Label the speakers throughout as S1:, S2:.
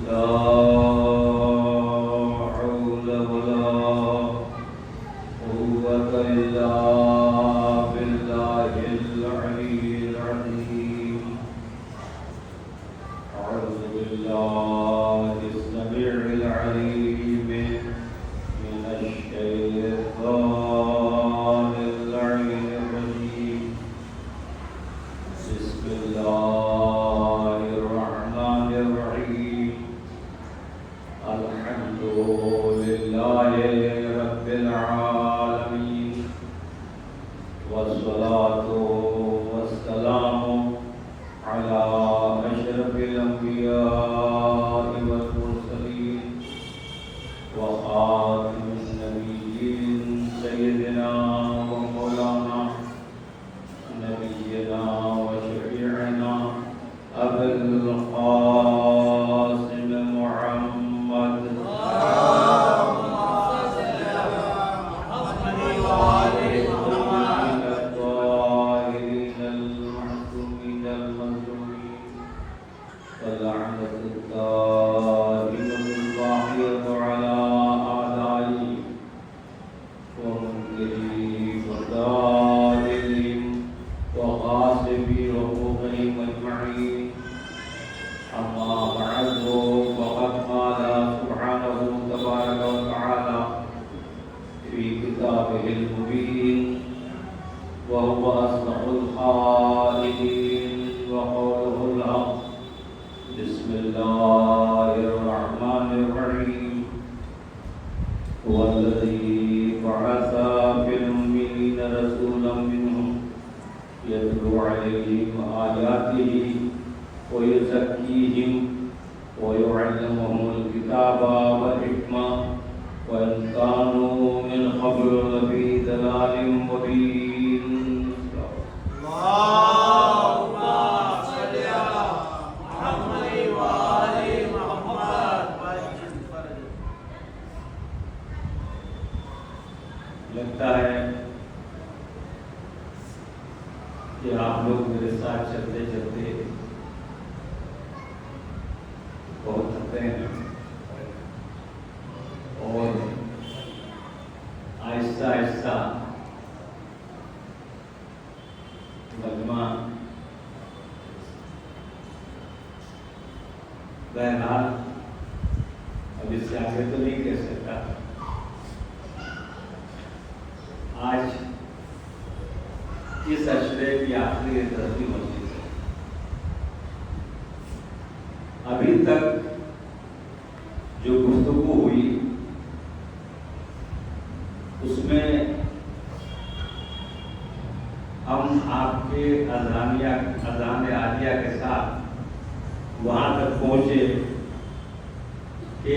S1: لا حول ولا قوة إلا بالله العلي العظيم. أعوذ بالله السميع العليم من الشيطان اللعين الرجيم. بسم الله الرحمن الرحيم. الحمد لله رب العالمين، والصلاة والسلام على أشرف الأنبياء والمرسلين وخاتم النبيين سيدنا ومولانا نبينا وشفيعنا أبي القاسم محمد الطاهرين المعصومين المظلومين، واللعنة الدائمة الباقية على أعدائهم ومنكرين وضالين وغاصبي حقوقهم أجمعين. أما بعد، فقد قال سبحانه تبارك وتعالى في كتابه المبين وهو أصدق القائلين وقوله الحق. بسم الله الرحمن الرحيم. هو الذي بعث في الأميين رسولا منهم يتلو عليهم آياته ويزكيهم ويعلمهم الكتاب والحكمة وإن كانوا من قبل لفي ضلال مبين.
S2: اللهم صل على محمد وآل محمد.
S1: لگتا ہے کہ آپ لوگ میرے ساتھ چلتے چلتے بہت تھکتے ہیں اور آہستہ آہستہ مجمع بہرحال اب اس سے آگے تو نہیں کہہ سکتا. آج اس اشرے کی آخری 10ویں مجلس ہے. ابھی تک جو گفتگو ہوئی اس میں ہم آپ کے اذان عالیہ کے ساتھ وہاں تک پہنچے کہ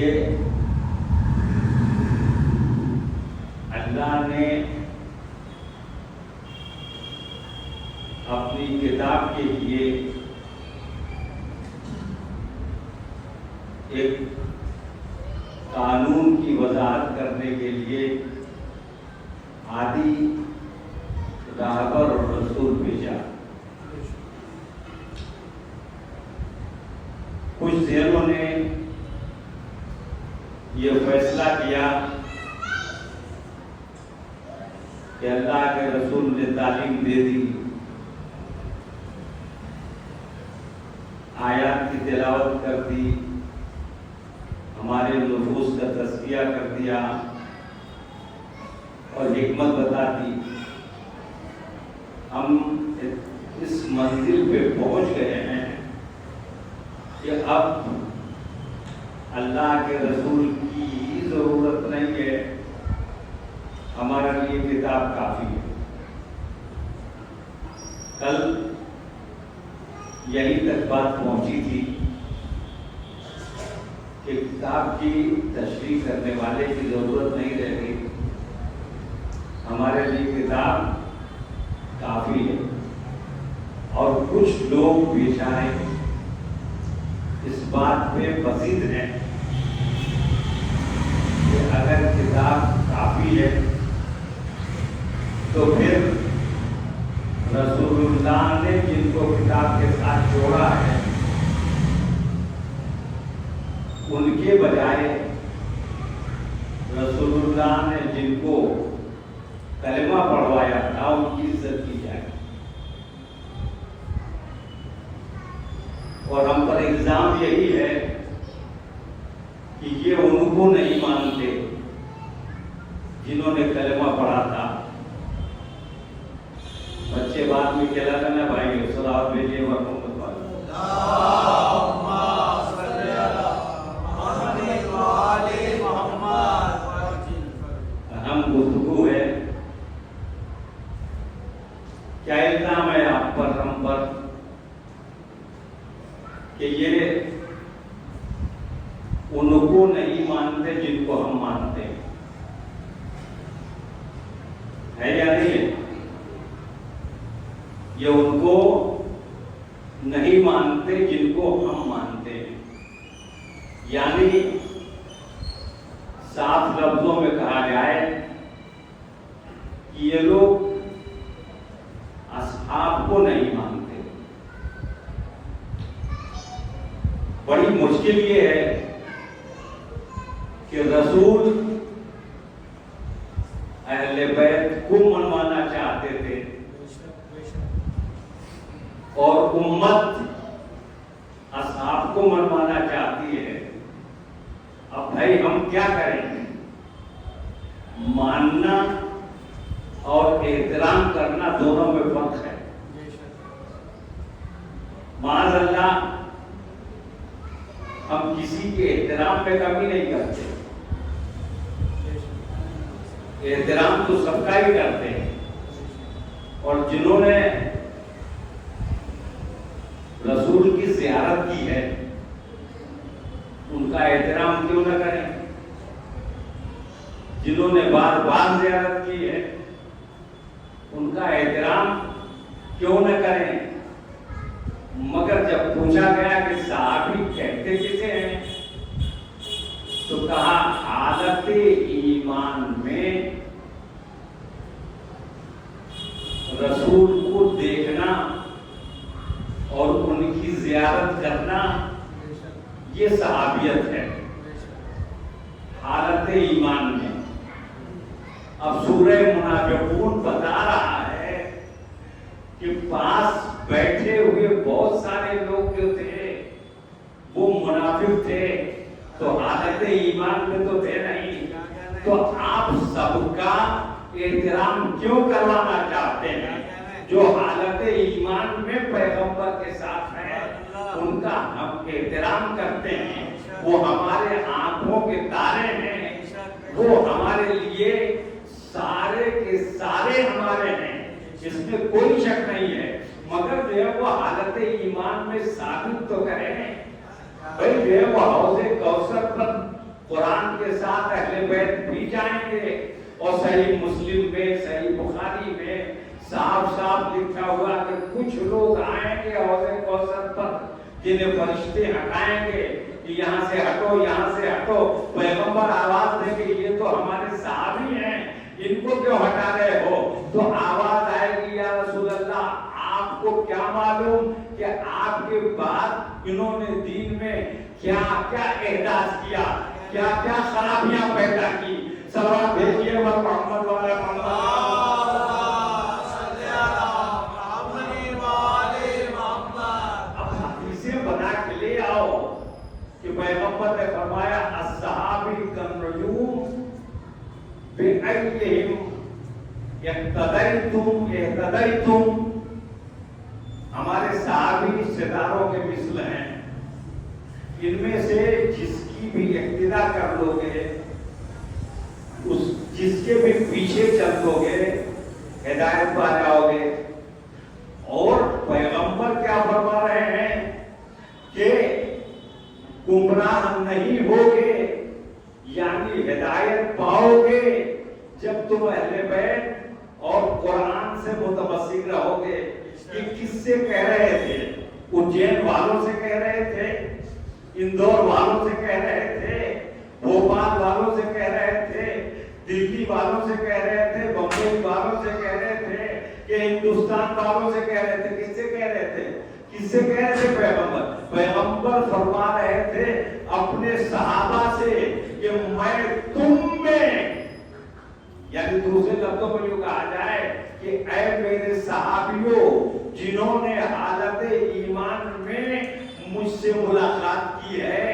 S1: اللہ نے اپنی کتاب کے لیے ایک قانون کی وضاحت کرنے کے لیے عادی راہبر اور رسول بھیجا. کچھ ذہنوں نے یہ فیصلہ کیا کہ اللہ کے رسول نے تعلیم دے دی، آیات کی تلاوت کر دی، ہمارے نفوس کا تزکیہ کر دیا اور حکمت بتا دی. ہم اس منزل پہ پہنچ گئے ہیں کہ اب اللہ کے رسول کی ضرورت نہیں ہے، ہمارے لیے کتاب کافی ہے. کل یہیں تک بات پہنچی تھی کہ کتاب کی تشریح کرنے والے کی ضرورت نہیں رہ گئی، ہمارے لیے کتاب کافی ہے. اور کچھ لوگ بیچارے اس بات پہ بسیط ہیں کہ اگر کتاب کافی ہے تو پھر رسول اللہ نے جن کو کتاب کے ساتھ جوڑا ہے ان کے بجائے رسول اللہ نے جن کو کلمہ پڑھوایا تھا ان کی عزت کی جائے، اور ہم پر الزام یہی ہے کہ یہ ان کو نہیں مانتے جنہوں نے کلمہ پڑھا تھا۔ بچے بعد میں کہلا کرنا بھائی صلوات بھیجیے محمد والے۔ اہم گفتگو ہے، کیا الزام ہے آپ پر ہم پر کہ یہ ان کو نہیں مانتے جن کو ہم مانتے ہیں، ہے یا نہیں ہے؟ یہ ان کو نہیں مانتے جن کو ہم مانتے ہیں، یعنی صاف لفظوں میں کہا جائے کہ یہ لوگ اصحاب کو نہیں مانتے۔ بڑی مشکل یہ ہے کہ رسول اہل بیت کو منوانا چاہتے تھے اور امت اصحاب کو منوانا چاہتی ہے۔ اب بھائی ہم کیا کریں؟ ماننا اور احترام کرنا دونوں میں فرق ہے۔ معاذ اللہ ہم کسی کے احترام پہ کمی نہیں کرتے، احترام تو سب کا ہی کرتے ہیں، اور جنہوں نے رسول کی زیارت کی ہے ان کا احترام کیوں نہ کریں؟ جنہوں نے بار بار زیارت کی ہے ان کا احترام کیوں نہ کریں؟ مگر جب پوچھا گیا کہ صحابی کہتے کسے ہیں تو کہا حالت ایمان میں رسول کو دیکھنا اور ان کی زیارت کرنا یہ صحابیت ہے، حالت ایمان میں۔ اب سورہ منافقون بتا رہا ہے کہ پاس بیٹھے ہوئے بہت سارے لوگ جو تھے وہ منافق تھے، تو حالت ایمان میں تو تھے نہیں، تو آپ سب کا احترام کیوں کروانا چاہتے ہیں؟ جو حالت ایمان میں پیغمبر کے ساتھ ہیں ان کا ہم احترام کرتے ہیں، وہ ہمارے آنکھوں کے تارے ہیں، وہ ہمارے لیے سارے کے سارے ہمارے ہیں، اس میں کوئی شک نہیں ہے، مگر جو ہے وہ حالت ایمان میں ثابت تو کریں۔ بھائی جو ہے وہ حوض کوثر پر قرآن کے ساتھ اہل بیت بھی جائیں گے، اور صحیح مسلم میں صحیح بخاری میں صاف صاف لکھا ہوا کہ کچھ لوگ آئیں گے حوض کوثر پر جنہیں فرشتے ہٹائیں گے کہ یہاں سے ہٹو یہاں سے ہٹو، پیغمبر آواز دیں گے یہ تو ہمارے صحابی ہیں ان کو کیوں ہٹا رہے ہو؟ تو آواز آئے گی یا رسول اللہ آپ کو کیا معلوم کہ آپ کے بعد انہوں نے دین میں کیا کیا احداث کیا، کیا کیا خرابیاں پیدا کی۔ صلوات بھیجیے محمد والا کہ پیغمبر نے فرمایا الصحابی کالنجوم بأیہم اہتدیتم، ہمارے صحابی ستاروں کے مثل ہیں، ان میں سے جس کی بھی اقتدا کر لو گے، جس کے بھی پیچھے چل لو گے ہدایت پا جاؤ گے۔ اور پیغمبر کیا فرما رہے ہیں کہ گمراہ نہیں ہوگے، یعنی ہدایت پاؤ گے جب تم اہل بیت اور قرآن سے متمسک رہو گے۔ یہ کس سے کہہ رہے تھے؟ اجین والوں سے کہہ رہے تھے، اندور والوں سے کہہ رہے تھے، بھوپال والوں سے کہہ رہے تھے، دلی والوں سے کہہ رہے تھے، بمبئی والوں سے کہہ رہے تھے، کہ ہندوستان والوں سے کہہ رہے تھے؟ کس سے کہہ رہے تھے؟ کس سے کہہ رہے تھے؟ پیغمبر فرما رہے تھے اپنے صحابہ سے کہ میں تم میں، یعنی دوسرے لفظوں میں جو کہا جائے کہ اے میرے صحابیوں جنہوں نے حالت ایمان میں مجھ سے ملاقات کی ہے،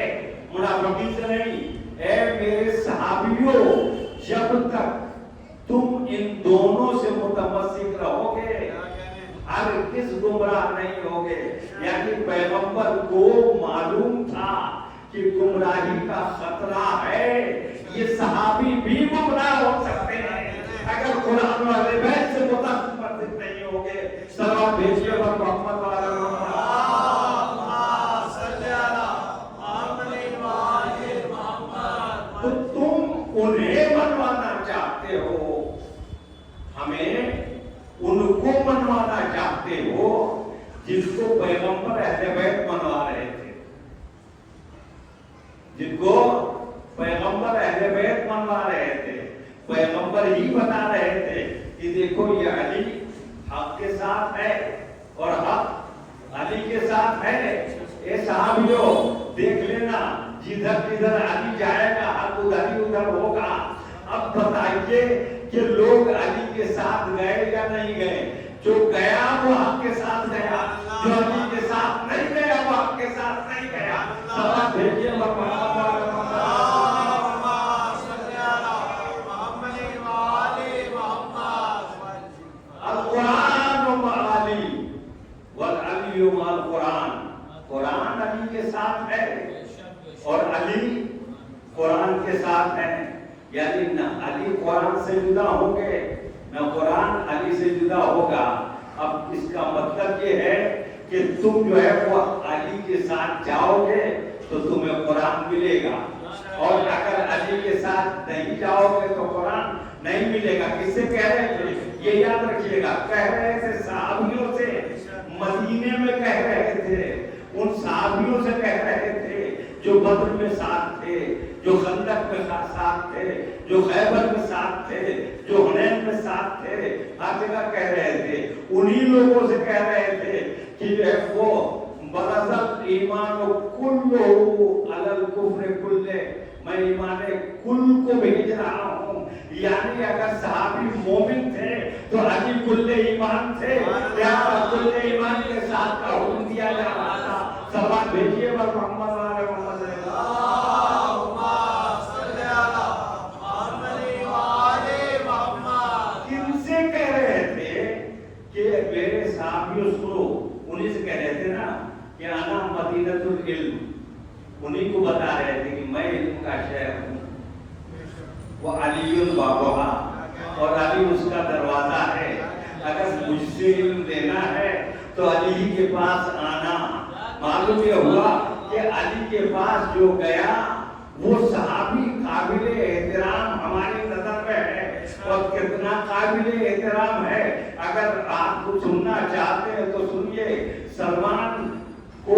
S1: منافقین سے نہیں، اے میرے صحابیوں جب تک تم ان دونوں سے متمسک رہو گے ہرگز گمراہ نہیں ہوگے۔ یعنی پیغمبر کو معلوم تھا کہ گمراہی کا خطرہ ہے، یہ صحابی بھی گمراہ ہو سکتے ہیں اگر قرآن والے بیت سے متمسک نہیں ہوگے۔ صلوات بھیجیے اور محمد والے تو تم انہیں منوانا چاہتے ہو، ہمیں ان کو منوانا چاہتے ہو جس کو پیغمبر اہل بیت منوا رہے تھے، جن کو پیغمبر اہل بیت منوا رہے تھے، پیغمبر ہی بتا رہے تھے کہ دیکھو یہ علی حق کے ساتھ ہے اور حق علی کے ساتھ ہے۔ اے صحابیوں دیکھ لینا جدھر جدھر علی جائے گا حق ادھر ہی ادھر ہوگا۔ اب بتائیے کہ لوگ علی کے ساتھ گئے یا نہیں گئے؟ جو گیا وہ حق کے ساتھ گیا، جو علی کے ساتھ نہیں گیا وہ حق کے ساتھ نہیں گیا۔ سلام بھیجیے القرآن مع علی والعلی مع القرآن، قرآن علی کے ساتھ ہے اور علی قرآن کے ساتھ ہے، یعنی نہ علی قرآن سے جدا ہوں گے نہ قرآن علی سے جدا ہوگا۔ اب اس کا مطلب یہ ہے کہ تم جو ہے وہ علی کے ساتھ جاؤ گے تو تمہیں قرآن ملے گا، اور اگر علی کے ساتھ نہیں جاؤ گے تو قرآن نہیں ملے گا۔ کس سے کہہ رہے تھے یہ یاد رکھیے گا، کہہ رہے تھے صحابیوں سے، مدینے میں کہہ رہے تھے، ان صحابیوں سے کہہ رہے تھے جو بدر میں ساتھ تھے، جو خندق میں ساتھ تھے، جو خیبر میں ساتھ تھے، جو حنین میں ساتھ تھے، ہر جگہ کہہ رہے تھے۔ انہی لوگوں سے کہہ رہے تھے کہ جو ہے وہ برزل ایمان کلو علی الکفر کلے، میں ایمان کل کو بھیج رہا ہوں۔ یعنی اگر صحابی مومن تھے تو علی کل ایمان تھے، لہذا کل ایمان کے ساتھ کا حکم دیا جا رہا تھا۔ سلام بھیجیے اور محمد والے محمد انہی سے کہہ رہے تھے نا کہ انا مدینۃ العلم، انہی کو بتا رہے تھے کہ میں علم کا شہر ہوں، وہ علی بابوہا، اور علی اس کا دروازہ ہے۔ اگر مجھ سے علم لینا ہے تو علی ہی کے پاس آنا۔ معلوم یہ ہوا کہ علی کے پاس جو گیا وہ صحابی قابل احترام ہماری نظر میں ہے، اور کتنا قابل احترام ہے۔ اگر آپ کو سننا چاہتے ہیں تو سنیے، سلمان کو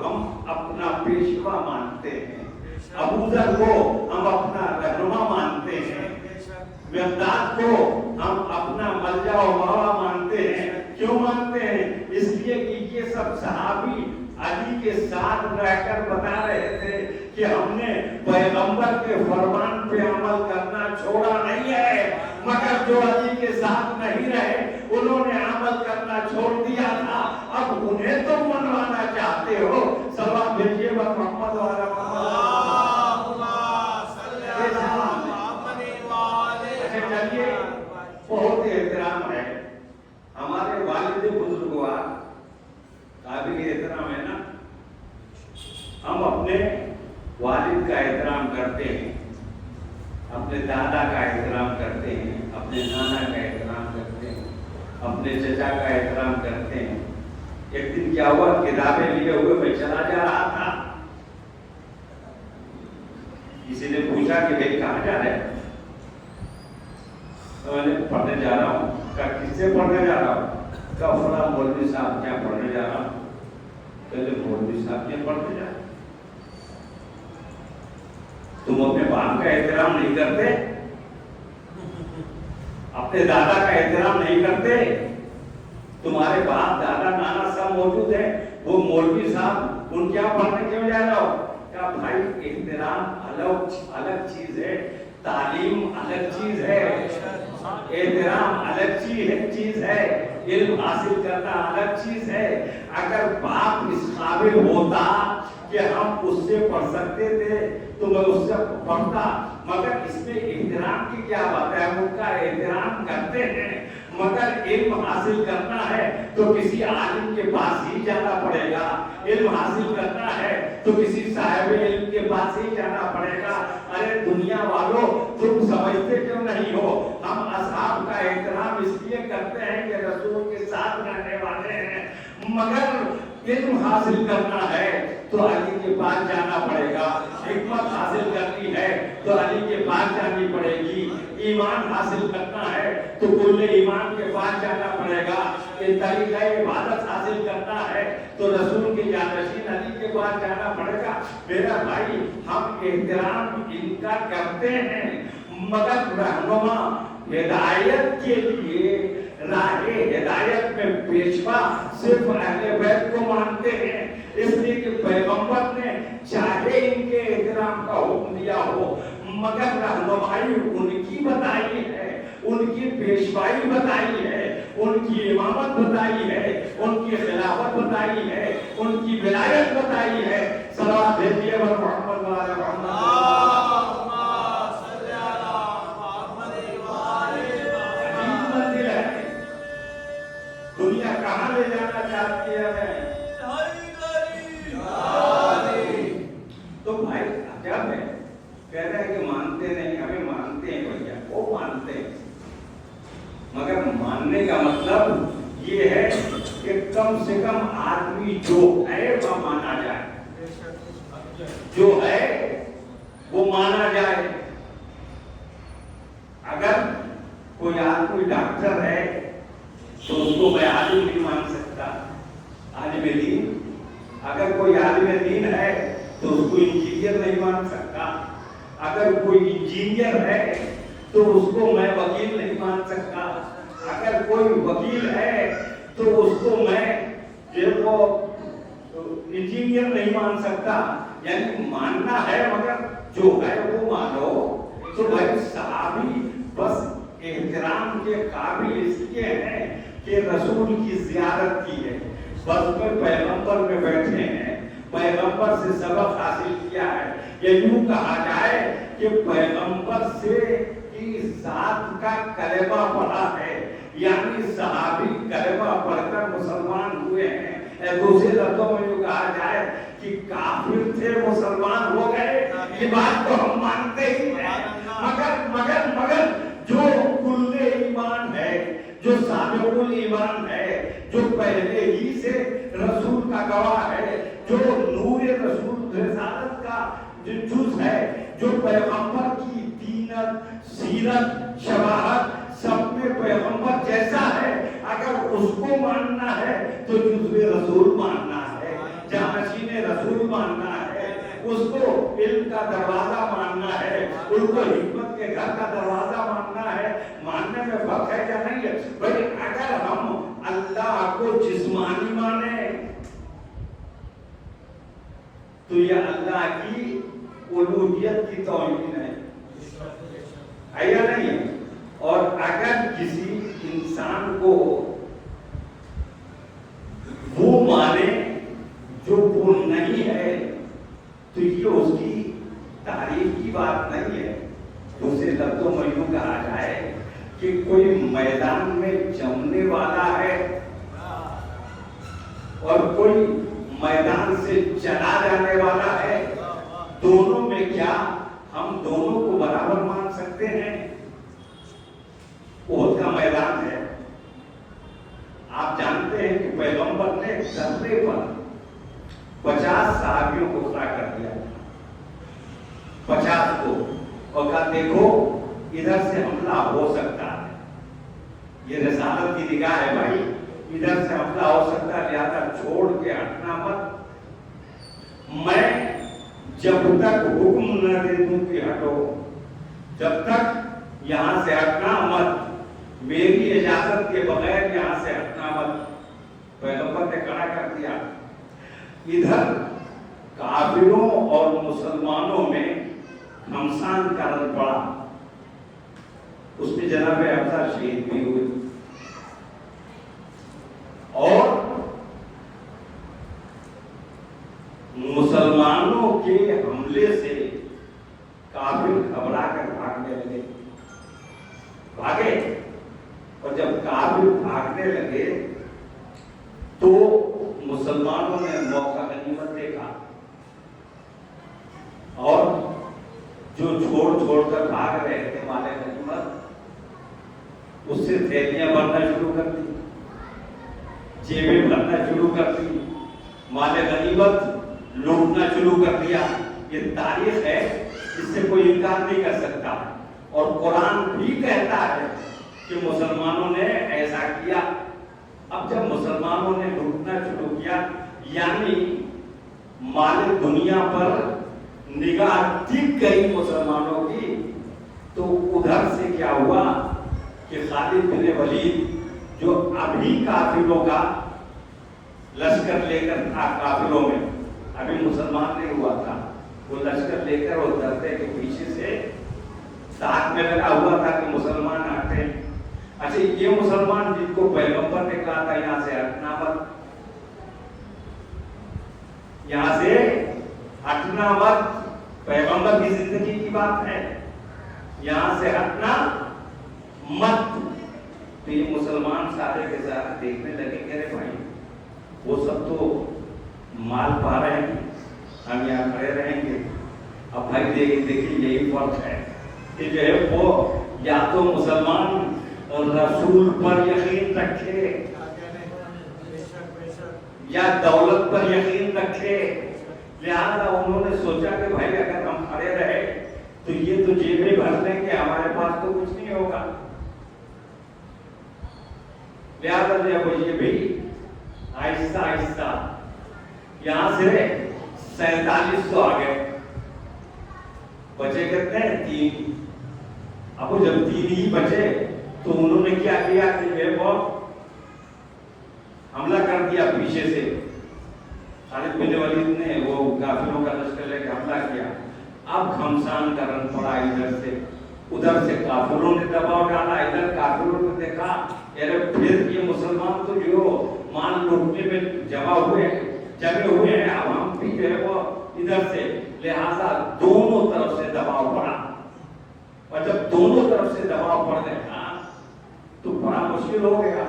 S1: ہم اپنا پیشوا مانتے ہیں، ابوذر کو ہم اپنا رہنما مانتے ہیں، مقداد کو ہم اپنا ملجا و مأویٰ مانتے ہیں۔ کیوں مانتے ہیں؟ اس لیے کہ یہ سب صحابی علی کے ساتھ رہ کر بتا رہے تھے کہ ہم نے پیغمبر کے فرمان پہ عمل کرنا چھوڑا نہیں ہے، مگر جو علی کے ساتھ نہیں رہے انہوں نے عمل کرنا چھوڑ دیا تھا۔ اب انہیں تم منوانا چاہتے ہو۔ سلام بھیجیے اور محمد والا چلیے، بہت احترام ہے ہمارے والد بزرگوار، قابل احترام ہے نا۔ ہم اپنے والد کا احترام کرتے ہیں، اپنے دادا کا احترام کرتے ہیں، اپنے نانا کا احترام کرتے ہیں، اپنے چچا کا احترام کرتے ہیں۔ ایک دن کیا ہوا، کتابیں لیے ہوئے میں چلا جا رہا تھا، کسی نے پوچھا کہ بھائی کہاں جا رہے ہیں؟ تو میں نے پڑھنے جا رہا ہوں۔ کہا کس سے پڑھنے جا رہا ہوں؟ کہا فلاں مولوی صاحب کیا پڑھنے جا رہا ہوں؟ کہتے مولوی صاحب کیا پڑھنے جا رہے؟ تم اپنے باپ کا احترام نہیں کرتے، اپنے دادا کا احترام نہیں کرتے؟ تمہارے باپ دادا نانا سب موجود ہیں، وہ مولوی صاحب ان کیا پڑھنے کیوں جا رہا ہو؟ کہ کہا بھائی احترام الگ چیز ہے، تعلیم الگ چیز ہے، احترام الگ چیز ہے، علم حاصل کرنا الگ چیز ہے۔ اگر باپ اس قابل ہوتا کہ ہم اس سے پڑھ سکتے تھے تو میں اس سے پڑھتا، مگر اس میں احترام کی کیا بات ہے؟ ہم ان کا احترام کرتے ہیں، مگر علم حاصل کرنا ہے تو کسی عالم کے پاس ہی جانا پڑے گا، علم حاصل کرنا ہے تو کسی صاحب علم کے پاس ہی جانا پڑے گا۔ ارے دنیا والوں، تم سمجھتے کیوں نہیں ہو؟ ہم اصحاب کا احترام اس لیے کرتے ہیں کہ رسول کے ساتھ رہنے والے ہیں، مگر علم حاصل کرنا ہے تو علی کے پاس جانا پڑے گا، حکمت حاصل کرنی ہے تو علی کے پاس جانی پڑے گی، ایمان حاصل کرنا ہے تو کل ایمان کے پاس جانا پڑے گا، طریقہ عبادت حاصل کرنا ہے تو رسول کے جانشین علی کے پاس جانا پڑے گا۔ میرا بھائی، ہم احترام ان کا کرتے ہیں، مگر رہنما ہدایت کے لیے راہ ہدایت میں پیشوا صرف اہل بیت کو مانتے ہیں، اس لیے کہ پیغمبر نے چاہے ان کے احترام کا حکم دیا ہو، مگر رہنمائی ان کی بتائی ہے، ان کی پیشوائی بتائی ہے، ان کی امامت بتائی ہے، ان کی خلافت بتائی ہے، ان کی ولایت بتائی ہے۔ صلوات بھیجیے محمد وعلی محمد۔ دنیا کہاں لے جانا چاہتی ہے ہمیں؟ تو بھائی کیا میں کہہ رہا ہے کہ مانتے نہیں، ہمیں مانتے ہیں بھیا، وہ مانتے ہیں، مگر ماننے کا مطلب یہ ہے کہ کم سے کم آدمی جو ہے وہ مانا جائے، جو ہے وہ مانا جائے۔ اگر کوئی آدمی ڈاکٹر ہے تو اس کو میں عالم نہیں مان سکتا، عالم دین۔ اگر کوئی عالم دین ہے تو اس کو انجینئر نہیں مان سکتا، اگر کوئی انجینئر ہے تو اس کو میں وکیل نہیں مان سکتا، اگر کوئی وکیل ہے تو اس کو میں انجینئر نہیں مان سکتا۔ یعنی ماننا ہے مگر جو ہے وہ مانو۔ تو بھائی صحابی بس احترام کے قابل اس لیے ہیں کہ رسول کی زیارت کی ہے، بس میں پیغمبر میں بیٹھے ہیں، پیغمبر سے سبق حاصل کیا ہے۔ یہ یوں کہا جائے کہ پیغمبر سے کی ذات کا کلمہ پڑھا ہے، یعنی صحابی کلمہ پڑھ کر مسلمان ہوئے ہیں۔ دوسرے لفظوں میں یوں کہا جائے کہ کافر تھے مسلمان ہو گئے، یہ بات تو ہم مانتے ہی ہیں، مگر جو کل ایمان ہے، جو سابق الایمان ہے، جو پہلے ہی سے رسول کا گواہ ہے، جو نور رسول رسالت کا جو جز ہے، جو پیغمبر کی دینت، سیرت، شباہت سب میں پیغمبر جیسا ہے، اگر اس کو ماننا ہے تو جزو رسول ماننا ہے، جانشین رسول ماننا ہے، اس کو علم کا دروازہ ماننا ہے، ان کو حکمت کے گھر کا دروازہ ماننا ہے۔ ماننے میں فرق ہے کیا نہیں ہے بھائی؟ اگر ہم اللہ کو جسمانی مانے تو یہ اللہ کی الوہیت کی توہین ہے یا نہیں ہے؟ اور اگر کسی انسان کو وہ مانے جو وہ نہیں ہے تو یہ اس کی تعریف کی بات نہیں ہے۔ دوسرے لفظوں میں یوں کہا جائے کہ کوئی میدان میں جمنے والا ہے اور کوئی میدان سے چلا جانے والا ہے، دونوں میں کیا ہم دونوں کو برابر مان سکتے ہیں؟ احد کا میدان ہے، آپ جانتے ہیں کہ پیغمبر نے ذرے پر 50 صحابیوں کو کھڑا کر دیا، 50 کو، اور کہا دیکھو ادھر سے حملہ ہو سکتا ہے، یہ رسالت کی نگاہ ہے بھائی، ادھر سے حملہ ہو سکتا ہے، لہذا چھوڑ کے ہٹنا مت، میں جب تک حکم نہ دے دوں کہ ہٹو، جب تک یہاں سے ہٹنا مت، میری اجازت کے بغیر یہاں سے ہٹنا مت۔ پیغمبر نے کھڑا کر دیا، ادھر کافروں اور مسلمانوں میں گھمسان کرن پڑا، اس میں جناب حفصہ شہید بھی ہوئی، اور مسلمانوں کے حملے سے کافر گھبرا کر بھاگنے لگے، اور جب کافر بھاگنے لگے تو مسلمانوں نے موقع غنیمت دیکھا، اور جو چھوڑ کر بھاگ رہے تھے مال غنیمت، اس سے تھیلیاں بھرنا شروع کر دی، جیبیں بھرنا شروع کر دی، مال غنیمت لوٹنا شروع کر دیا۔ یہ تاریخ ہے، اس سے کوئی انکار نہیں کر سکتا، اور قرآن بھی کہتا ہے کہ مسلمانوں نے ایسا کیا۔ اب جب مسلمانوں نے لوٹنا شروع کیا، یعنی مال دنیا پر نگاہ ٹک گئی مسلمانوں کی، تو ادھر سے کیا ہوا کہ خالد بن ولید جو ابھی کافروں کا لشکر لے کر تھا، کافروں میں ابھی مسلمان نہیں ہوا تھا، وہ لشکر لے کر وہ درتے کے پیچھے سے ساتھ میں لگا ہوا تھا کہ مسلمان ہٹے۔ اچھا، یہ مسلمان جن کو پیغمبر نے کہا تھا یہاں سے ہٹنا مت، یہاں سے ہٹنا مت، پیغمبر کی زندگی کی بات ہے، یہاں سے ہٹنا مت، تو یہ مسلمان سارے کے ساتھ دیکھنے لگے کہ ارے بھائی وہ سب تو مال پا رہے ہیں، ہم یہاں کھڑے رہیں گے۔ اب بھائی دیکھیے یہی فرق ہے کہ جو ہے وہ یا تو مسلمان رسول پر یقین رکھے یا دولت پر یقین رکھے، لہذا انہوں نے سوچا کہ بھائی اگر ہم کھڑے رہے تو یہ تو جیبیں بھر لیں گے، ہمارے پاس تو کچھ نہیں ہوگا، لہذا جو ہے یہ بھی آہستہ آہستہ یہاں سے 4700 آ گئے، بچے کتنے ہیں 3۔ اب جب 3 ہی بچے تو انہوں نے کیا کیا کہ وہ حملہ کر دیا پیچھے سے، خالد بن ولید نے وہ کافروں کا لشکر لے کے حملہ کیا۔ اب گھمسان کرن پڑا، ادھر سے کافروں نے دباؤ ڈالا، ادھر کافروں نے دیکھا ارے پھر یہ مسلمان تو جو مال لوٹنے میں جمے ہوئے ہیں، اب ہم بھی جو ہے وہ ادھر سے، لہذا دونوں طرف سے دباؤ پڑا، اور جب دونوں طرف سے دباؤ پڑ گیا تو بڑا مشکل ہو گیا۔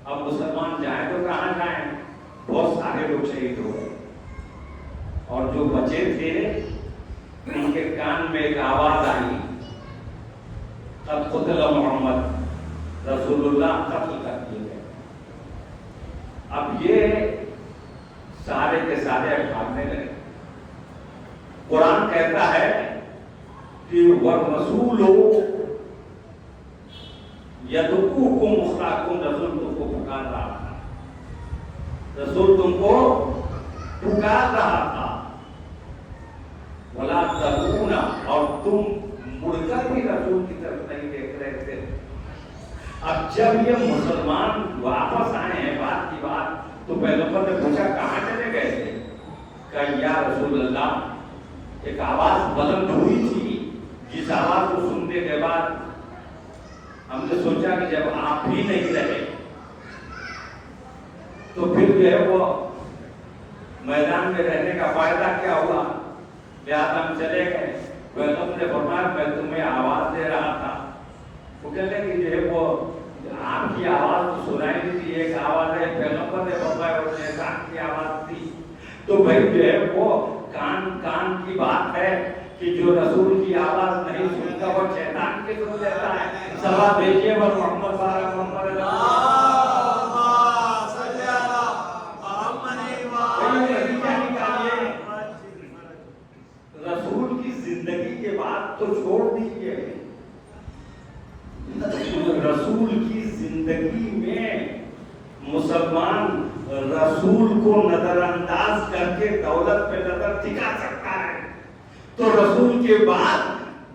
S1: اب مسلمان جائیں تو کہاں جائیں، بہت سارے لوگ شہید ہو گئے، اور جو بچے تھے ان کے کان میں ایک آواز آئی، قد قتل محمد، رسول اللہ قتل کر دیے گئے۔ اب یہ سارے کے سارے بھاگنے لگے۔ قرآن کہتا ہے کہ وَالرَّسُولُ يَدْعُوكُمْ أُخْرَاكُمْ، رسول تم کو پکار رہا تھا، رسول تم کو پکار رہا تھا، وَلَا تَدْعُونَ، اور تم مڑ کر بھی رسول کی طرف نہیں دیکھ رہے تھے۔ اب جب یہ مسلمان واپس آئے ہیں بات کی بات، تو پیغمبر نے پوچھا کہاں چلے گئے تھے؟ کہا یا رسول اللہ، ایک آواز بلند ہوئی تھی، جس آواز کو سننے کے بعد ہم نے سوچا کہ جب آپ بھی نہیں رہے تو پھر جو ہے وہ میدان میں رہنے کا فائدہ کیا ہوا، لہٰذا ہم چلے گئے۔ پیغمبر نے فرمایا میں تمہیں آواز دے رہا تھا، وہ کہتے ہیں کہ جو ہے وہ آپ کی آواز تو سنائی نہیں تھی، ایک آواز ہے پیغمبر نے فرمایا وہ شیطان کی آواز تھی۔ تو بھائی جو ہے وہ کان کی بات ہے کہ جو رسول کی آواز نہیں سنتا وہ شیطان کی سن لیتا ہے۔ صلوات بھیجیے اور محمد بارک محمد رسول کی زندگی کے بعد تو چھوڑ دیجیے، رسول کی زندگی میں مسلمان رسول کو نظر انداز کر کے دولت پہ نظر ٹکا سکتا ہے، تو رسول کے بعد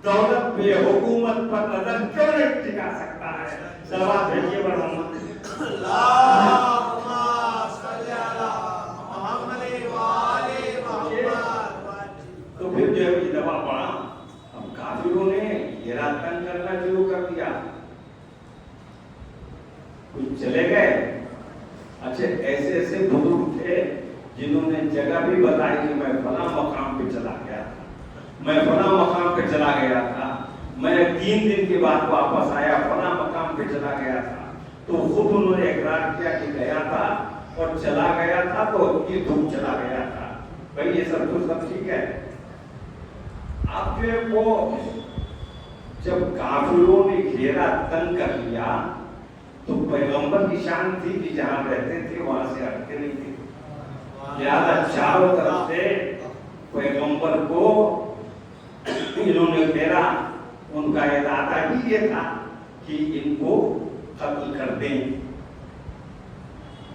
S1: دولت پہ حکومت پر نظر کیوں نہیں ٹکا سکتا ہے؟ صلوات بھیجیے بر محمد
S2: اللہم صلی علی محمد و آلِ محمد۔
S1: کافروں نے یہ تنگ کرنا شروع کر دیا. کچھ چلے گئے. اچھا ایسے ایسے بزرگ تھے جنہوں نے جگہ بھی بتائی کہ میں فلاں مقام پہ چلا گیا تھا, میں فلاں مقام پہ چلا گیا تھا, میں 3 دن کے بعد واپس آیا, فلاں مقام پہ چلا گیا تھا. تو خود انہوں نے اقرار کیا کہ گیا تھا اور چلا گیا تھا تو یہ دھوپ چلا گیا تھا. بھائی یہ سب تو سب ٹھیک ہے. اب جو وہ جب کافروں نے گھیرا تنگ کر لیا تو پیغمبر کی شان تھی کہ جہاں رہتے تھے وہاں سے ہٹتے نہیں تھے. لہٰذا چاروں طرف سے پیغمبر کو انہوں نے گھیرا. ان کا ارادہ بھی یہ تھا کہ ان کو قتل کر دیں,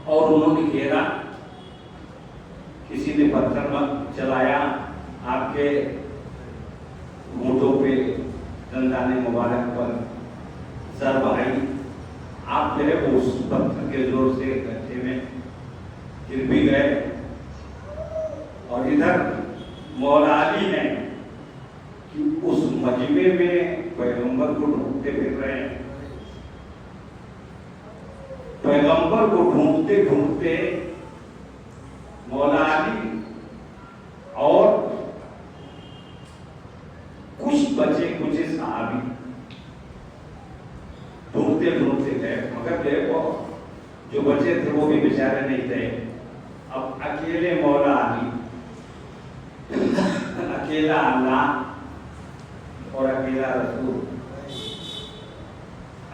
S1: اور انہوں نے گھیرا. کسی نے پتھر چلایا, آپ کے ہونٹوں پہ دندان مبارک پر ضرب آئی, آپ جو ہے اس پتھر کے زور سے گڈھے میں گر بھی گئے. اور ادھر مولا علی نے کہ اس مجمع میں پیغمبر کو ڈھونڈتے پھر رہے ہیں. پیغمبر کو ڈھونڈتے ڈھونڈتے مولا علی اور کچھ بچے کچھ صحابی ڈھونڈتے ڈھونڈتے گئے, مگر دیکھو جو بچے تھے وہ بھی بیچارے نہیں تھے. اب اکیلے مولا علی, اکیلا اللہ اور اکیلا رسول.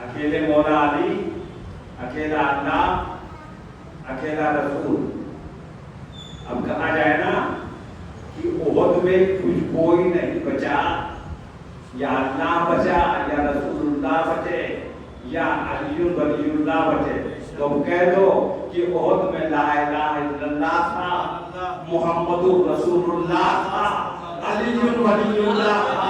S1: اکیلے مولا علی, اکیلا اللہ, اکیلا رسول. اب کہا جائے نا کہ احد میں کچھ کوئی نہیں بچا, یا اللہ بچا یا رسول اللہ بچے یا علی ولی اللہ بچے, تو کہہ دو کہ احد میں لا الہ الا اللہ تھا, محمد رسول اللہ تھا, علی ولی اللہ تھا.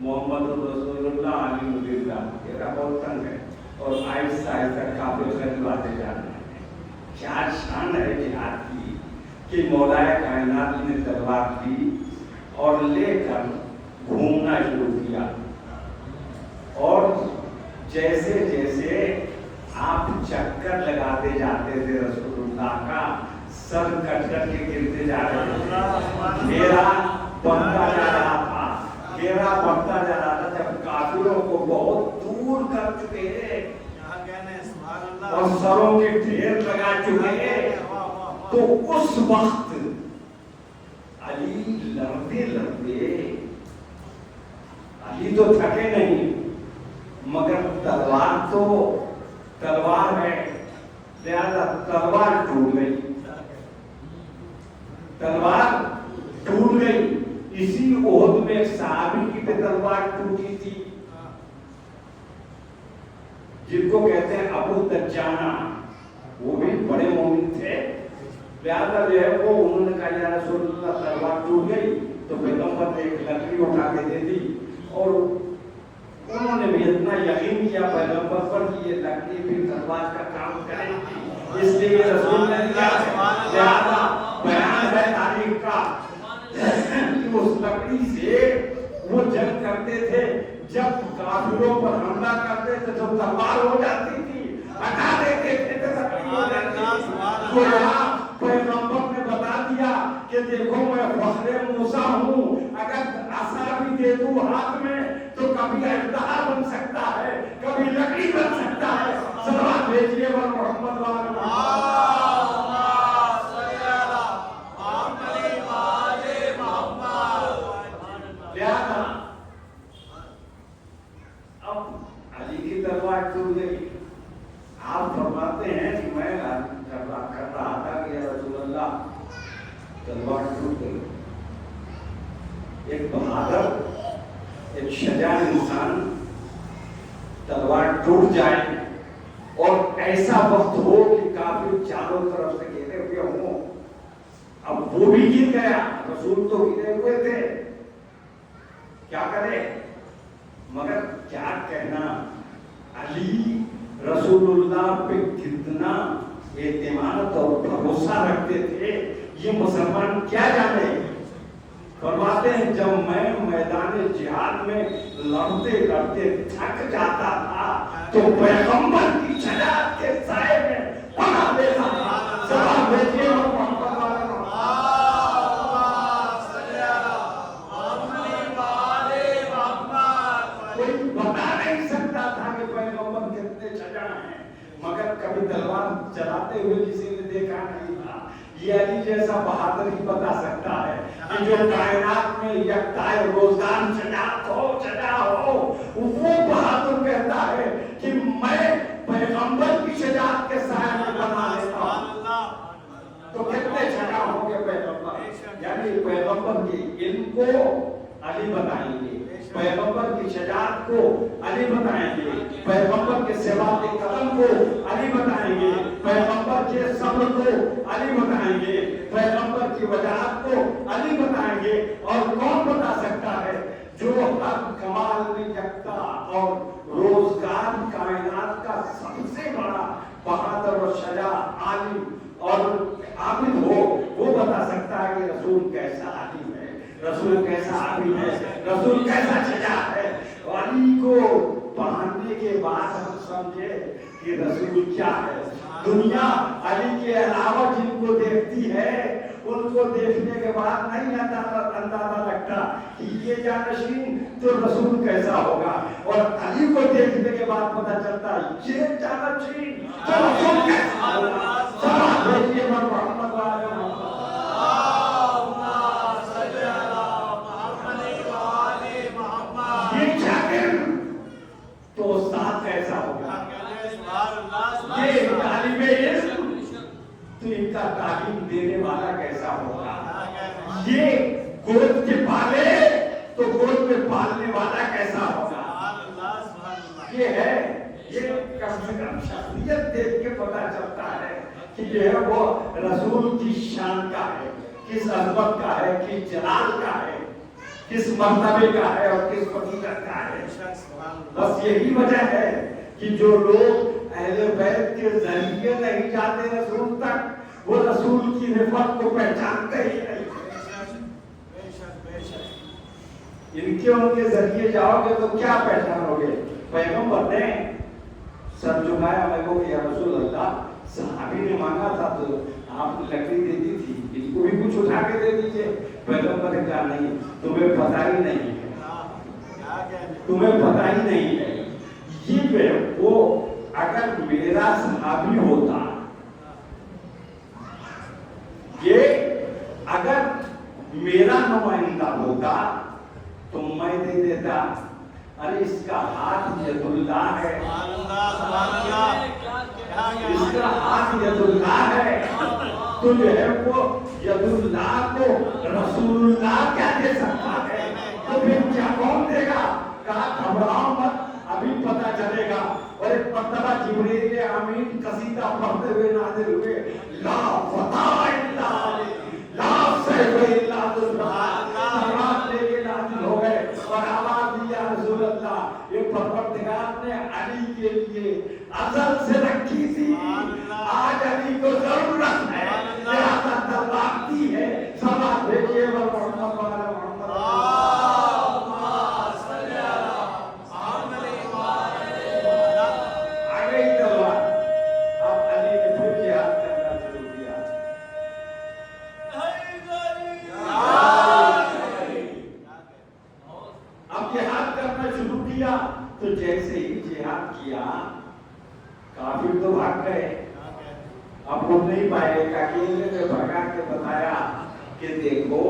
S1: محمد رسول اللہ علی ولی اللہ, یہ بہت تنگ ہے. اور آہستہ آہستہ کافی قریب آتے جا رہے ہیں. کیا شان ہے جہاد کی کہ مولا کائنات نے تلوار دی اور لے کر گھومنا شروع کیا. اور جیسے جیسے آپ چکر لگاتے جاتے تھے رسول اللہ کا, سر کٹ کر کے گرتے جا رہے تھے. میرا بڑھتا جا رہا تھا, گھیرا بڑھتا جا رہا تھا. جب کافروں کو بہت دور کر چکے اور سروں کے ڈھیر لگا چکے, تو اس وقت علی لڑتے لڑتے, علی تو تھکے نہیں مگر تلوار تو تلوار ہے, لہذا تلوار ٹوٹ گئی. تلوار ٹوٹ گئی. اسی احد میں ایک صحابی کی تلوار ٹوٹی تھی جن کو کہتے ہیں ابو دجانہ, وہ بھی بڑے مومن تھے. لہذا جو ہے وہ انہوں نے کہا یا رسول اللہ تلوار ٹوٹ گئی, تو پیغمبر نے ایک لکڑی اٹھا کے دے دی. اور انہوں نے بھی اتنا یقین کیا پیغمبر پر کہ یہ لکڑی بھی تلوار کا کام کرے گی, اس لیے رسول نے کیا لہذا بیان ہے تاریخ کا کہ اس لکڑی سے وہ جنگ کرتے تھے. جب کافروں پر حملہ کرتے تھے تو تلوار ہو جاتی تھی, ہٹا دیتے تھے تو لکڑی ہو جاتی تھی. تو یہاں پیغمبر نے بتا دیا کہ دیکھو میں فخر موسیٰ ہوں, اگر عصا بھی دے دوں ہاتھ میں تو کبھی اژدہا بن سکتا ہے, کبھی لکڑی بن سکتا ہے. صلوات بھیجیے بر محمد ٹوٹ گئی. آپ فرماتے ہیں کہ میں کر رہا تھا کہ یا رسول اللہ تلوار ٹوٹ گئی. ایک بہادر, ایک شجاع انسان تلوار ٹوٹ جائے اور ایسا وقت ہو کہ کافر چاروں طرف سے گھیرے ہوئے ہوں, اب وہ وہ بھی گر گیا, رسول تو گرے ہوئے تھے, کیا کرے. مگر کیا کہنا, علی رسول اللہ پہ کتنا اعتماد اور بھروسہ رکھتے تھے یہ مسلمان کیا جانے. فرماتے ہیں جب میں میدان جہاد میں لڑتے لڑتے تھک جاتا تھا تو پیغمبر کی شجاعت کے سائے میں پناہ لیتا تھا. سلام بھیجیے محمد کوئی بتا نہیں سکتا تھا کہ پیغمبر کتنے شجاع ہیں, مگر کبھی تلوار چلاتے ہوئے کسی نے دیکھا نہیں تھا. یہ علی جیسا بہادر ہی بتا سکتا ہے کہ جو کائنات میں یکتائے روزگار شجاع ہو وہ بہادر کہتا ہے کہ میں پیغمبر کی شجاعت کے سائے میں بنا لیتا ہوں. تو کتنے شجاع ہوں گے پیغمبر, یعنی پیغمبر کی علم کو علی بتائیں گے, پیغمبر کی شجاعت کو علی بتائیں گے, پیغمبر کے ثبات قدم کو علی بتائیں گے, پیغمبر کے صبر کو علی بتائیں گے, پیغمبر کی وجاہت کو علی بتائیں گے. اور کون بتا سکتا ہے جو ہر کمال میں یکتا اور روزگار کائنات کا سب سے بڑا بہادر اور شجاع عالم اور عابد ہو, وہ بتا سکتا ہے کہ رسول کیسا عالم ہے, رسول کیسا عابد ہے, رسول کیسا شجاع ہے. علی کو پہننے کے بعد ہم سمجھے کہ رسول کیا ہے. دنیا علی کے علاوہ جن کو دیکھتی ہے ان کو دیکھنے کے بعد نہیں اندازہ لگتا کہ یہ جانشین تو رسول کیسا ہوگا, اور علی کو دیکھنے کے بعد پتہ چلتا ہے یہ جانشین تو رسول کیسا ہوگا. سلام بھیجیے محمد والے تو استاد کیسا ہوگا, یہ طالب علم تو ان کا تعلیم دینے والا کیسا ہوگا, یہ گود کے پالے تو گود میں پالنے والا کیسا ہوگا. یہ ہے, یہ کم سے کم شخصیت دیکھ کے پتا چلتا ہے کہ یہ ہے وہ رسول کی شان کا ہے, کس عظمت کا ہے, کس جلال کا ہے, کس مرتبے کا ہے اور کس فضیلت کا ہے. بس یہی وجہ ہے کہ جو لوگ اہل بیت کے ذریعے نہیں جاتے رسول تک وہ رسول کی رفعت کو پہچانتے ہی نہیں. ان کے ذریعے جاؤ گے تو کیا پہچانو گے. پیغمبر نے سر جھکایا, میں کو یا رسول اللہ, صحابی نے مانگا تھا تو آپ نے لکڑی دے دی تھی, ان کو بھی کچھ اٹھا کے دے دیجیے. پیغمبر نے کہا نہیں, تمہیں پتہ ہی نہیں ہے, تمہیں پتہ ہی نہیں ہے. یہ وہ اگر میرا صحابی ہوتا, یہ اگر میرا نمائندہ ہوتا تو میں دے دیتا, ارے اس کا ہاتھ ید اللہ ہے, اس کا ہاتھ ید اللہ ہے, تو جو ہے وہ ید اللہ کو رسول اللہ کیا دے سکتا ہے. تو پھر کیا کون دے گا. کہا گھبراؤ مت, ابھی پتہ چلے گا. اور ایک مرتبہ جبریل امین قصیدہ پڑھتے ہوئے نازل ہوئے, لا فتح الا لا سیف الا بالله, سلام لے کے نازل ہو گئے اور آواز دی یا رسول اللہ. یہ پروردگار نے علی کے لیے ازل سے رکھی تھی, آج علی کو ضرورت ہے, لہذا دلواتی ہے. سلام بھیجیے محمد والا محمد. تو جیسے ہی جہاد کیا کافر تو بھاگ گئے, اب وہ نہیں پائے. اکیلے میں بھگا کے بتایا کہ دیکھو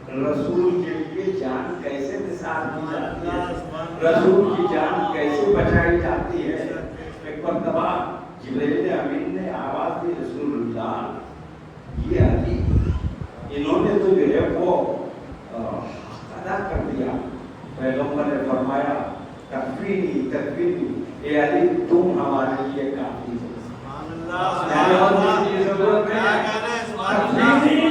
S1: رسول کے لیے جان کیسے نثار کی جاتی ہے, رسول کی جان کیسے بچائی جاتی ہے. ایک مرتبہ جبریل امین نے آواز دی, رسول اللہ یہ علی, انہوں نے تو جو ہے وہ ادا کر دیا. پیغمبر نے فرمایا تکفینی تکفینی, اے علی تم ہمارے لیے کافی ہو. تکفینی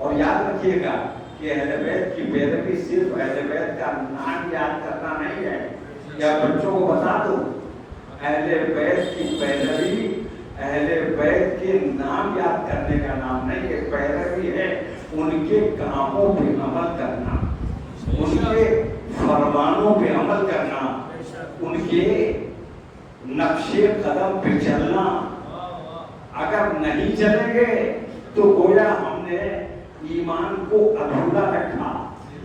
S1: اور یاد رکھیے گا کہ اہل بیت کی پیروی صرف اہل بیت کا نام یاد کرنا نہیں ہے. یا بچوں کو بتا دو اہل بیت کی پیروی اہل بیت کے نام یاد کرنے کا نام نہیں ہے. پیروی ہے ان کے کاموں پہ عمل کرنا, ان کے فرمانوں پہ عمل کرنا, ان کے نقش قدم پہ چلنا. اگر نہیں چلیں گے تو گویا ہم نے ایمان کو ادھورا رکھا.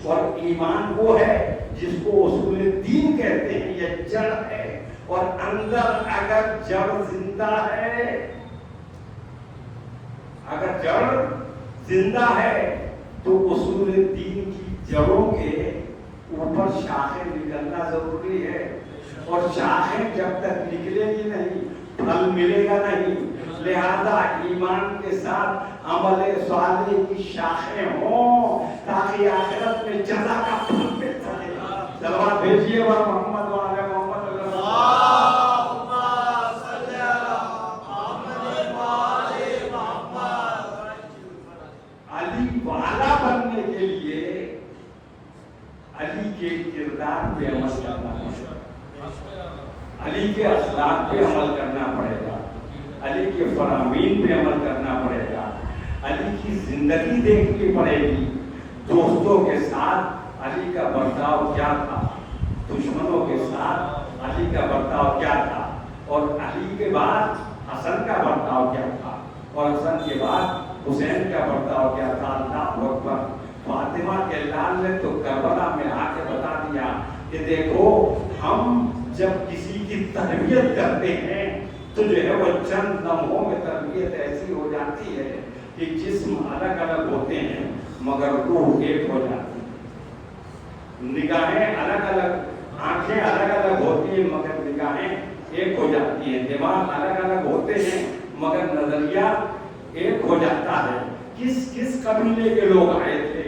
S1: اور ایمان وہ ہے جس کو اصول دین کہتے ہیں, یہ جڑ ہے. اور اندر اگر جڑ زندہ ہے, اگر جڑ زندہ ہے تو اصول دین کی جڑوں کے اوپر شاخیں نکلنا ضروری ہے. اور شاخیں جب تک نکلے گی نہیں پھل ملے گا نہیں. لہذا ایمان کے ساتھ عمل صالح کی شاخیں ہوں تاکہ آخرت میں جزا کا پھل مل سکے. صلوات بھیجیے اور محمد وعلی محمد
S2: اللہم صلی علی محمد وعلی محمد.
S1: علی والا بننے کے لیے علی کے کردار پہ عمل کرنا ہے, علی کے اخلاق پہ عمل کرنا پڑے گا, علی کے فرامین پہ عمل کرنا پڑے گا, علی کی زندگی دیکھنی پڑے گی. دوستوں کے ساتھ علی کا برتاؤ کیا تھا, دشمنوں کے ساتھ علی کا برتاؤ کیا تھا, اور علی کے بعد حسن کا برتاؤ کیا تھا, اور حسن کے بعد حسین کا برتاؤ کیا تھا. اللہ اکبر. فاطمہ کے لال نے تو کربلا میں آ کے بتا دیا کہ دیکھو ہم جب کسی کی تربیت کرتے ہیں تو جو ہے وہ چند لمحوں میں تربیت ایسی ہو جاتی ہے کہ جسم الگ الگ ہوتے ہیں مگر روح ایک ہو جاتی ہے. نگاہیں الگ الگ, آنکھیں الگ الگ ہوتی ہیں مگر نگاہیں ایک ہو جاتی ہیں. دماغ الگ الگ ہوتے ہیں مگر نظریہ ایک ہو جاتا ہے. کس کس قبیلے کے لوگ آئے تھے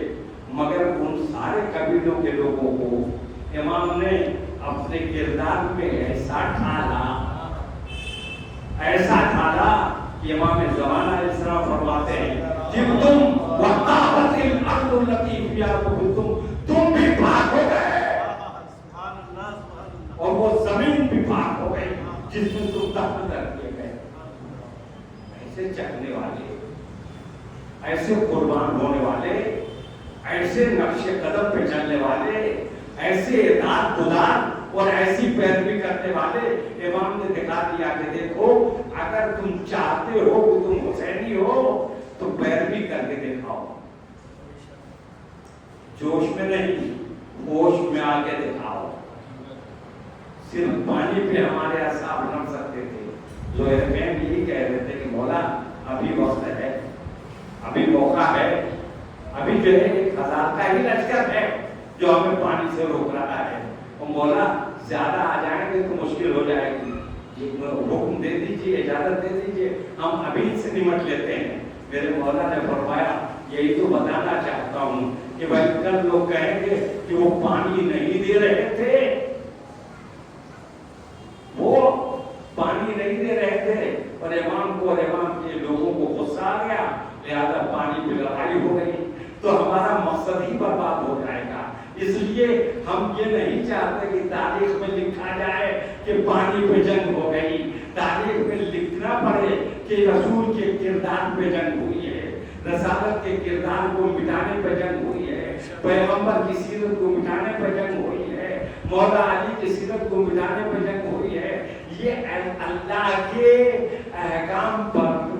S1: مگر ان سارے قبیلوں کے لوگوں کو امام نے اپنے کردار میں ایسا ڈھالا کہ امام زمانہ علیہ السلام فرماتے ہیں جب تم وقافت الارض التي فيها تم بھی پاک ہو گئے اور وہ زمین بھی پاک ہو گئی جس میں تم دفن کر دیے گئے. ایسے چلنے والے, ایسے قربان ہونے والے, ایسے نقش قدم پہ چلنے والے, ایسے اطاعت گزار اور ایسی پیروی کرنے والے امام نے دکھا دیا کہ دیکھو اگر تم چاہتے ہو کہ تم حسینی ہو تو پیروی کر کے دکھاؤ. جوش میں نہیں, ہوش میں آ کے دکھاؤ. صرف پانی پہ ہمارے اصحاب رکھ سکتے تھے. زہیر میں یہی کہہ رہے تھے کہ مولا ابھی وقت ہے, ابھی موقع ہے, ابھی جو ہے 1000 کا ہی لشکر ہے جو ہمیں پانی سے روک رہا ہے. اور مولا زیادہ آ جائیں گے تو مشکل ہو جائے گی, حکم دے دیجیے, اجازت دے دیجیے, ہم ابھی سے نمٹ لیتے ہیں. میرے مولا نے فرمایا یہی تو بتانا چاہتا ہوں کہ بھائی کل لوگ کہیں گے کہ وہ پانی نہیں دے رہے تھے, وہ پانی نہیں دے رہے تھے اور امام کو اور امام کے لوگوں کو غصہ آ گیا, لہذا پانی پہ لڑائی ہو گئی تو ہمارا مقصد ہی برباد ہو جائے گا. اس لیے ہم یہ نہیں چاہتے کہ تاریخ میں لکھا جائے کہ پانی پہ جنگ ہو گئی. تاریخ میں لکھنا پڑے کہ رسول کے کردار پہ جنگ ہوئی ہے, رسالت کے کردار کو مٹانے پہ جنگ ہوئی ہے, پیغمبر کی سیرت کو مٹانے پہ جنگ ہوئی ہے, مولا علی کی سیرت کو مٹانے پہ جنگ ہوئی ہے. یہ اللہ کے احکام پر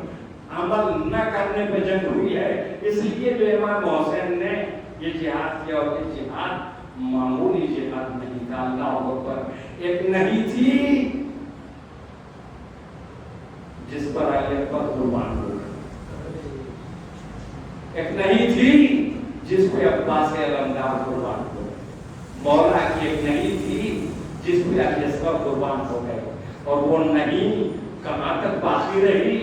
S1: عمل نہ کرنے پہ جنگ ہوئی ہے. اس لیے جو امام حسین نے یہ جہاد کیا, اور یہ جہاد معمولی جہاد نہیں تھا. اللہ اکبر. ایک نہیں تھی جس پر علی اکبر قربان ہو, ایک نہیں تھی جس پہ عباس علمدار قربان ہو, مولا کی ایک نہیں تھی جس پہ علی اکبر قربان ہو گئے. اور وہ نہیں کہاں تک باقی رہی,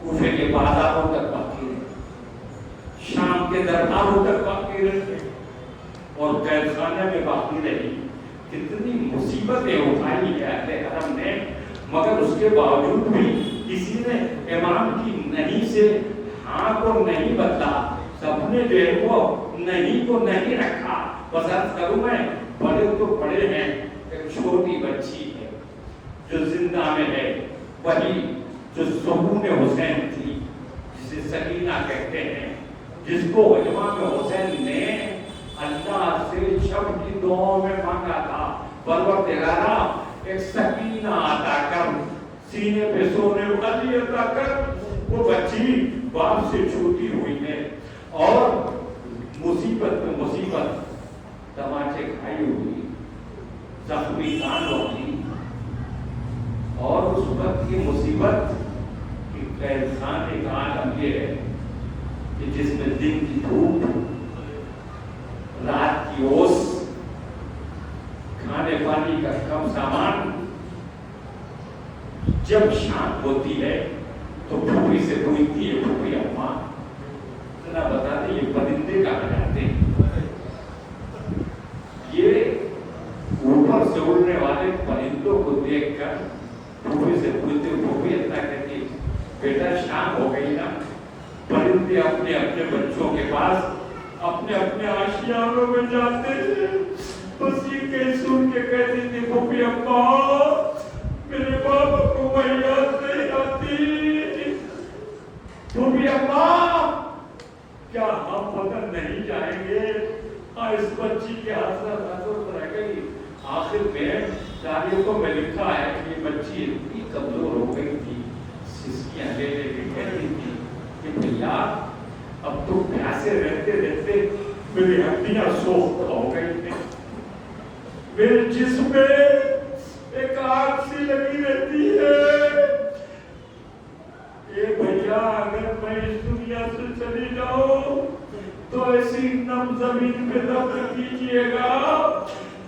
S1: کوفے کے بازاروں تک باقی رہی, شام کے درباروں تک باقی رہی اور قید خانے میں باقی رہی. کتنی مصیبتیں اٹھائی ہے اہل حرم نے, مگر اس کے باوجود بھی کسی نے امام کی نہیں سے ہاں کو نہیں بدلا، سپنے جو ہے وہ نہیں کو نہیں رکھا. بس عرض کروں میں بڑے تو بڑے ہیں، ایک چھوٹی بچی ہے جو زندہ میں ہے، وہی جو سکون حسین تھی جسے سکینہ کہتے ہیں، جس کو امام حسین نے اللہ سے شب کی دعاؤں میں مانگا تھا، پروردگارا ایک سکینہ عطا کر، سینے پہ سونے والی عطا کر. وہ بچی باپ سے چھوٹی ہوئی ہے اور مصیبت میں مصیبت، تماچے کھائی ہوئی، زخمی کان ہوئی، اور اس وقت کی مصیبت کہ انسان ایک عالم یہ ہے کہ جس میں دن کی دھوپ، رات کی اوس، کھانے پانی کا کم سامان، جب شام ہوتی ہے تو پھوپھی سے پوچھتی ہے، پھوپھی اماں ذرا بتا دیں یہ پرندے کہاں جاتے ہیں؟ یہ اوپر سے اڑنے والے پرندوں کو دیکھ کر پھوپھی سے پوچھتے، پھوپھی اتنا کہتی بیٹا شام ہو گئی نا، پرندے اپنے اپنے بچوں کے پاس اپنے اپنے آشیانوں میں جاتے ہیں. بس یہ کہیں سن کے کہتی تھی پھوپھی اماں میرے باپ کو وہی یاد نہیں آتی. پھوپھی اماں کیا ہم وطن نہیں جائیں گے؟ اس بچی کے حضرت رہ گئی. آخر میں تاریخوں میں لکھا ہے کہ یہ بچی اتنی کمزور ہو گئی تھی، سسکیاں لے لے کے کہتی تھی کہ بھیا اب تو پیاسے رہتے رہتے میری ہڈیاں سوخت ہو گئی ہیں، میرے جسم میں ایک آگ سی لگی رہتی ہے. اے بھیا اگر میں اس دنیا سے چلی جاؤں تو ایسی نم زمین پہ دفن کیجیے گا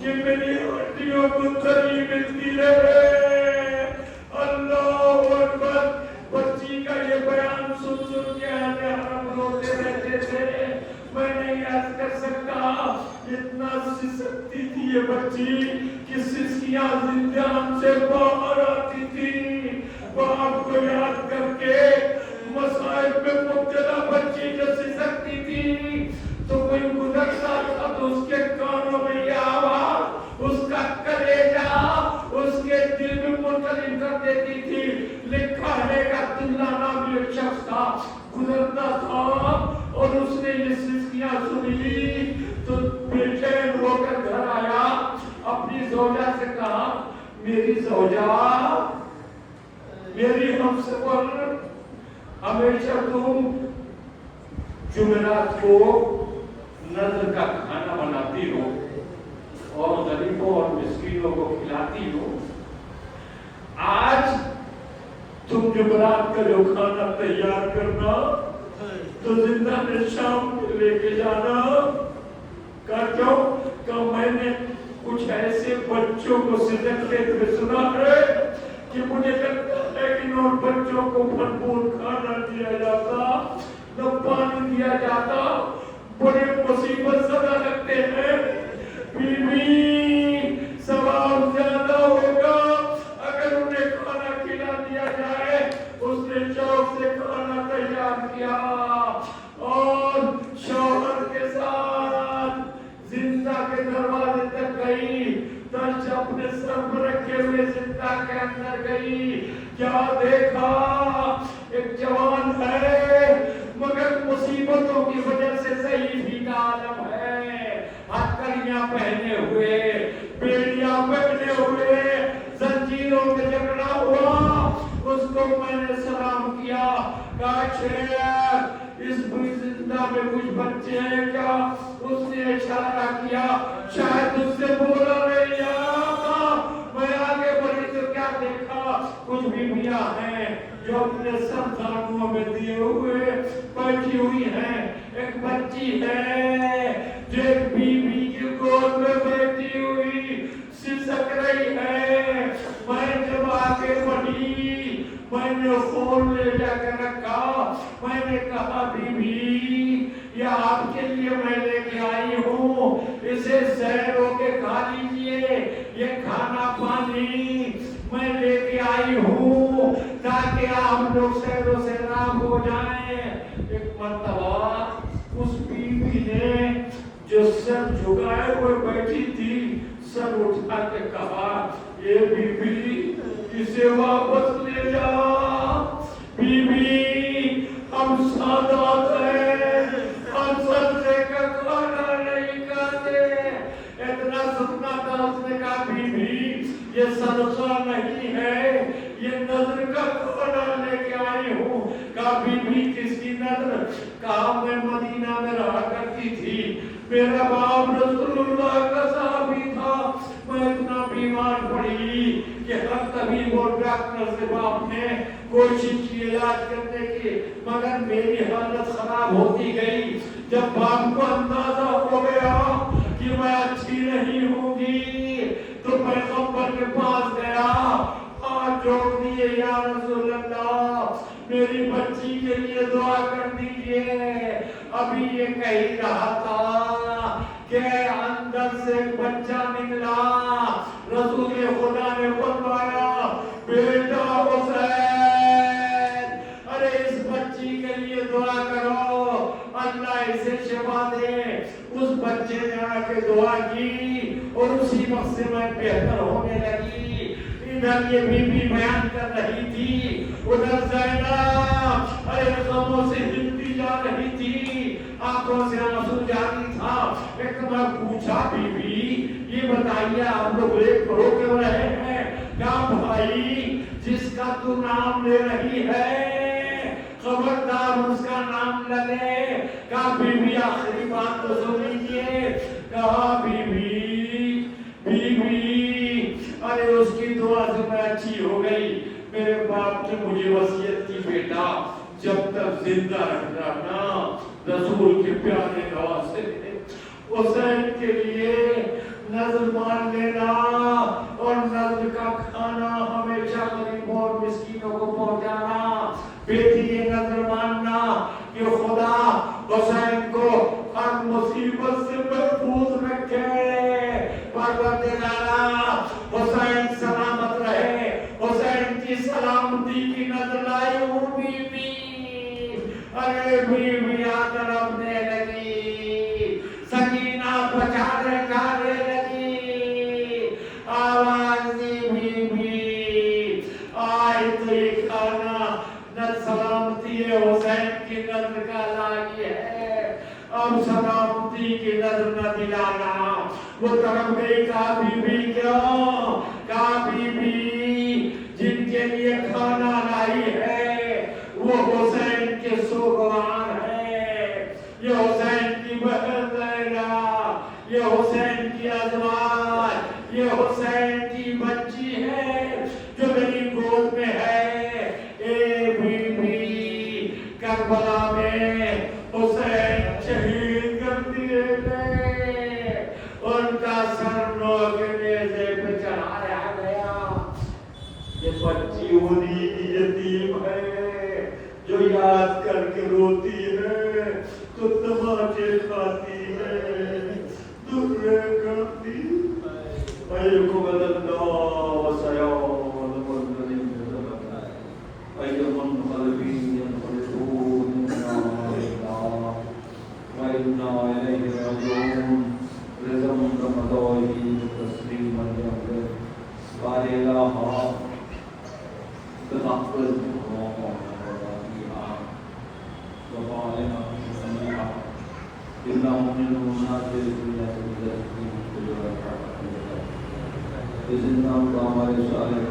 S1: کہ میری ہڈیوں کو تری ملتی رہے. اللہ اکبر. بچی کا یہ بیان سن سن کے اہل حرم روتے رہتے تھے. میں نہیں یاد کر سکتا اتنا سسکتی تھی یہ بچی کہ سسکیاں زندان سے باہر آتی تھی. باپ کو یاد کر کے مسائل میں مبتلا بچی جو سسکتی تھی تو کوئی گزرتا تھا تو اس کے کانوں میں یہ آواز اس کا کلیجہ اس کے دل میں منتقل کر دیتی تھی. لکھا ہے کہ عبداللہ نامی ایک شخص تھا، گزرتا تھا اور اس نے یہ سسکیاں سنی تو بے چین ہو کر گھر آیا. اپنی زوجہ سے کہا میری زوجہ، میری ہمسفر، ہمیشہ تم جمعرات کو نظر کا کھانا بناتی ہو اور غریبوں اور مسکینوں کو کھلاتی ہو. آج تم جمعرات کا جو کھانا تیار کرنا تو زندہ میں شام کو لے کے جانا. کر جاؤ کہ میں نے کچھ ایسے بچوں کو سجدے میں سنا ہے کہ مجھے لگتا ہے کہ ان بچوں کو بھرپور کھانا دیا جاتا، نہ پانی دیا جاتا. بڑے مصیبت زدہ لگتے ہیں. بیوی ثواب زیادہ ہوگا اگر انہیں کھانا کھلا دیا جائے. اس نے شوق سے کھانا تیار کیا اور شوہر کے ساتھ زندہ کے دروازے تک گئی. ترش اپنے سر پر رکھے ہوئے زندہ کے اندر گئی. کیا دیکھا؟ ایک جوان ہے مگر مصیبتوں کی وجہ سے ضعیفی کا عالم ہے. ہتھکڑیاں پہنے ہوئے، بیڑیاں پہنے ہوئے، زنجیروں میں جکڑا ہوا. اس کو میں نے سلام کیا، کہا شیخ اس زندہ میں کچھ بچے ہیں کیا؟ اس نے اشارہ کیا. شاید اس سے بولا نہیں آتا. میں آگے بڑھی تو کیا دیکھا؟ کچھ بیویاں ہیں جو اپنے سر زانوں میں دیے ہوئے بیٹھی ہوئی ہیں. ایک بچی ہے جو ایک بیوی کی گود میں بیٹھی ہوئی سسک رہی ہے. میں جب آگے بڑھی میں نے فون لے جا کر رکھا. میں نے کہا بیوی یہ آپ کے لیے میں لے کے آئی ہوں، اسے سیر ہو کے کھا لیجئے. یہ کھانا پانی میں لے کے آئی ہوں تاکہ آپ لوگ سیر و سیراب ہو جائیں. ایک مرتبہ اس بیوی نے جو سر جھکائے ہوئے بیٹھی تھی سر اٹھا کے کہا اے بیوی اسے واپس لے جا بیوی ہم سادات ہیں ہم سبزے کا کھانا نہیں کھاتے اتنا سپنا تھا اس نے کہا بیوی یہ صدقہ نہیں ہے یہ نظر کا کھانا لے کے آئی ہوں کہا بیوی کس کی نظر کہا میں مدینہ میں رہا کرتی تھی میرا باپ رسول اللہ کا صحابی تھا میں اتنا بیمار پڑی کہ ہر طبیب اور ڈاکٹر سے باپ نے کوشش کی علاج کرنے کی مگر میری حالت خراب ہوتی گئی جب باپ کو اندازہ ہو گیا کہ میں اچھی نہیں ہوں گی تو پیغمبر کے پاس گیا ہاتھ جوڑ دیے یا رسول اللہ میری بچی کے لیے دعا کر دیجئے ابھی یہ کہہ رہا تھا کہ اندر سے ایک بچہ نکلا رسول خدا نے فرمایا بیٹا حسین ارے اس بچی کے لیے دعا کرو اللہ اسے شفا دے اس بچے نے آ کے دعا کی اور اسی وقت سے میں بہتر ہونے لگی ادھر یہ بیوی بیان کر رہی تھی ادھر زینب ارے غموں سے ہلتی جا رہی تھی آنکھوں سے آنسو جاری تھا ایک میں پوچھا بیوی یہ بتائیے آپ لوگ ایک کرو کیوں رہے ہیں کیا بھائی جس کا تو نام لے رہی ہے خبردار اس کا نام لگے کہا بیوی آخری بات تو سن لیجیے کہا بیوی ارے اس کی دعا سے میں اچھی ہو گئی میرے باپ نے مجھے وصیت کی بیٹا جب تک زندہ رکھنا نا رسول کے پیارے نواسے حسین کے لیے نظر مان لینا اور نظر کا کھانا ہمیشہ غریبوں اور مسکینوں کو پہنچانا بیٹی یہ نظر ماننا کہ خدا حسین کو ہر مصیبت سے محفوظ رکھے پروردگارا حسین سلامت رہے حسین کی سلامتی کی نظر لائی ہوں بیوی ارے بیوی آ کر اپنے لگی سکینہ بچانے کھانے لگی آواز دی بیوی آئی تو یہ کھانا نہ سلامتی ہے حسین کی نظر کا لائی ہے اب سلامتی کی نظر نہ دلانا وہ طرف گئی کہا بیوی کیوں کہا بیوی جن کے لیے کھانا لائی ہے وہ حسین کے سوگوار ہے یہ حسین کی بہن زینب یہ حسین کی ازواج یہ حسین کی بچی ہے جو میری گود میں ہے اے بیوی کربلا میں حسین شہید کر دیے گئے ان کا سر نوک نیزے پہ چڑھایا گیا یہ بچی انہی کی یتیم ہے جو یاد کر کے روتی ہے تو تماچے کھاتی ہے درے کرتی ایکم اللہ وسیان والذین ایمن قلبین خلقون وإنا إليه راجعون رزم رمضائه تسليما لله قال إلها تنقل الله وراءها وقالنا سميعا إلا مؤمنون ناظر بالله بالله بزننا وعمل صالح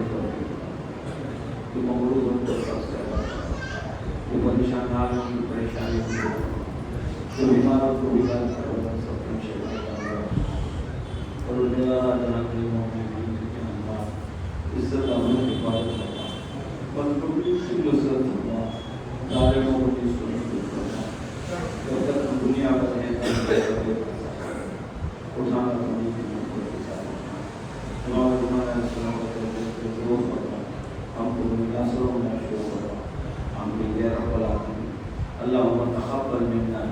S1: تو مغلوب تو تو پریشان حالوں کی پریشانی کو تو بیماروں کو بیمار کرنا سب کچھ ہے اور میرا جناب مومن کے اللہ عزت امن کی بات کرنا مطلوبی کی نصرت کرنا ظالموں کو جس کو نہیں کرنا جب تک ہم دنیا کا ہے اٹھانا کرنے کی ہمارے السلام علیکم ہم کو ناصروں میں شروع کرنا ہم بھی غیر رب العالمین اللهم تقبل منا